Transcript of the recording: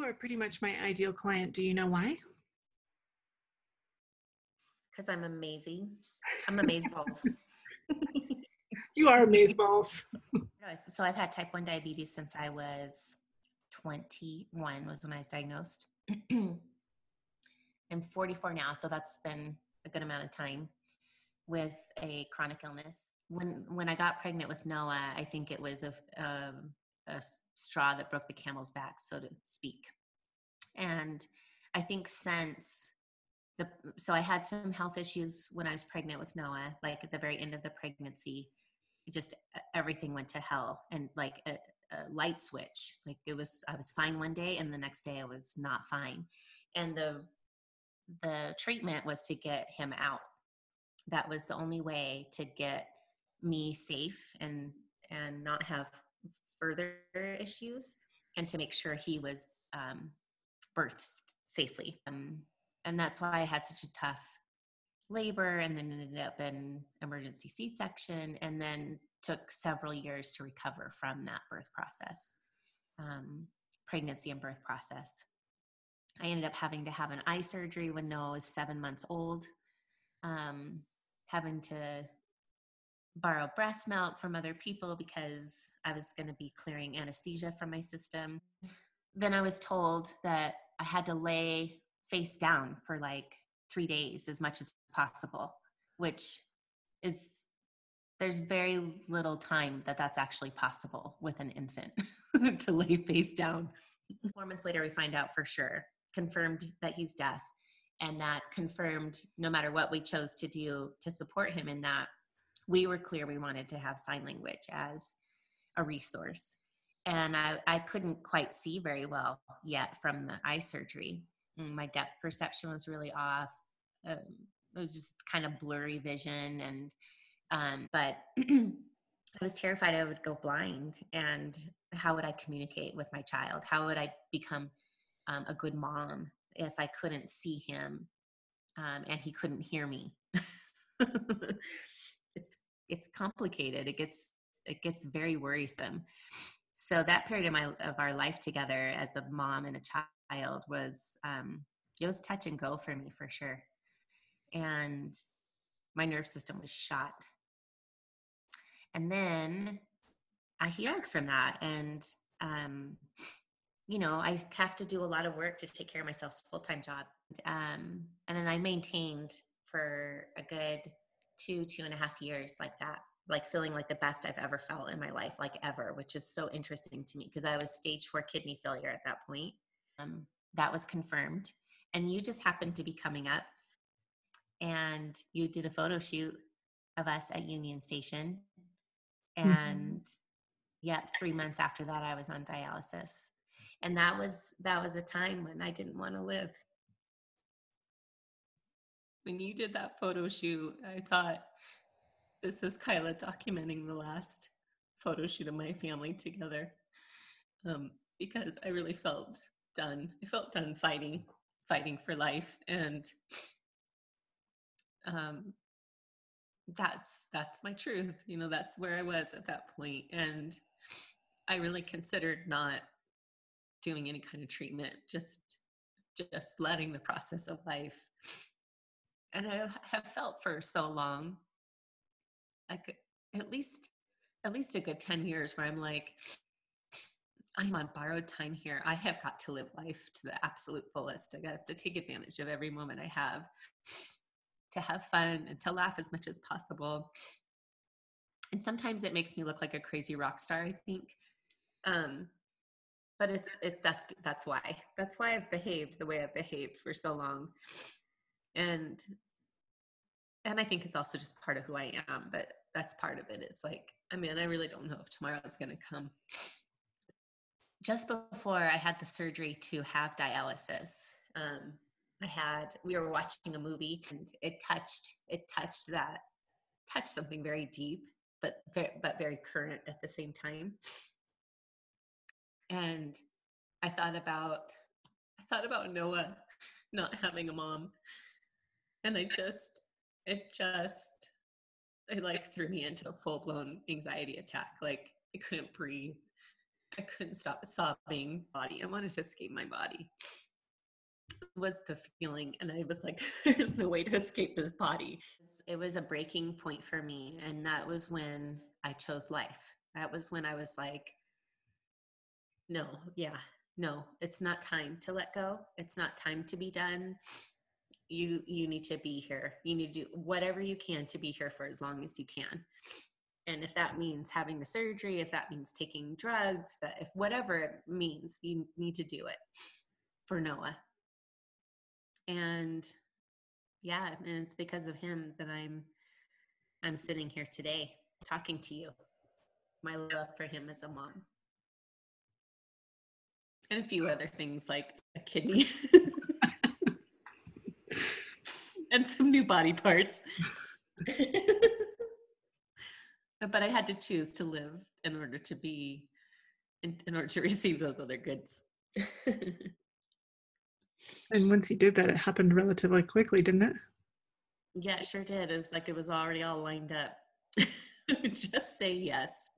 you are pretty much my ideal client. Do you know why? Because I'm amazing. I'm amazeballs. You are amazeballs. So I've had type 1 diabetes since I was 21 was when I was diagnosed. I'm 44 now, so that's been a good amount of time with a chronic illness. When I got pregnant with Noah, I think it was a straw that broke the camel's back, so to speak. And I think so I had some health issues when I was pregnant with Noah, like at the very end of the pregnancy, just everything went to hell, and like a light switch. Like I was fine one day and the next day I was not fine. And the treatment was to get him out. That was the only way to get me safe and not have further issues, and to make sure he was birthed safely. And that's why I had such a tough labor, and then ended up in emergency C-section, and then took several years to recover from that birth process, pregnancy and birth process. I ended up having to have an eye surgery when Noah was 7 months old, having to borrow breast milk from other people because I was going to be clearing anesthesia from my system. Then I was told that I had to lay face down for like 3 days as much as possible, which is, there's very little time that that's actually possible with an infant to lay face down. 4 months later, we find out for sure, confirmed that he's deaf, and that confirmed no matter what we chose to do to support him in that, we were clear we wanted to have sign language as a resource. And I couldn't quite see very well yet from the eye surgery. My depth perception was really off. It was just kind of blurry vision. And but I was terrified I would go blind. And how would I communicate with my child? How would I become a good mom if I couldn't see him and he couldn't hear me? It's complicated. It gets very worrisome. So that period of our life together as a mom and a child was it was touch and go for me for sure. And my nerve system was shot. And then I healed from that. And I have to do a lot of work to take care of myself, full-time job. And then I maintained for a good 2.5 years like that, like feeling like the best I've ever felt in my life, like ever, which is so interesting to me because I was stage 4 kidney failure at that point. That was confirmed. And you just happened to be coming up, and you did a photo shoot of us at Union Station. And yep, 3 months after that, I was on dialysis. And that was a time when I didn't want to live. When you did that photo shoot, I thought, this is Kyla documenting the last photo shoot of my family together, because I really felt done. I felt done fighting for life, and that's my truth. That's where I was at that point, and I really considered not doing any kind of treatment, just letting the process of life. And I have felt for so long, like at least a good 10 years, where I'm like, I'm on borrowed time here. I have got to live life to the absolute fullest. I have to take advantage of every moment I have to have fun and to laugh as much as possible. And sometimes it makes me look like a crazy rock star, I think. But that's why I've behaved the way I've behaved for so long. And I think it's also just part of who I am, but that's part of it. It's like, I really don't know if tomorrow is going to come. Just before I had the surgery to have dialysis, we were watching a movie, and it touched something very deep, but very current at the same time. And I thought about Noah not having a mom, and it like threw me into a full-blown anxiety attack. Like I couldn't breathe. I couldn't stop sobbing body. I wanted to escape my body. Was the feeling, and I was like, there's no way to escape this body. It was a breaking point for me, and that was when I chose life. That was when I was like, no, yeah, no, it's not time to let go. It's not time to be done. You need to be here. You need to do whatever you can to be here for as long as you can. And if that means having the surgery, if that means taking drugs, that if whatever it means, you need to do it for Noah. And yeah, and it's because of him that I'm sitting here today talking to you. My love for him as a mom. And a few other things like a kidney and some new body parts. But I had to choose to live in order to be, in order to receive those other goods. And once you did that, it happened relatively quickly, didn't it? Yeah, it sure did. It was like it was already all lined up. Just say yes.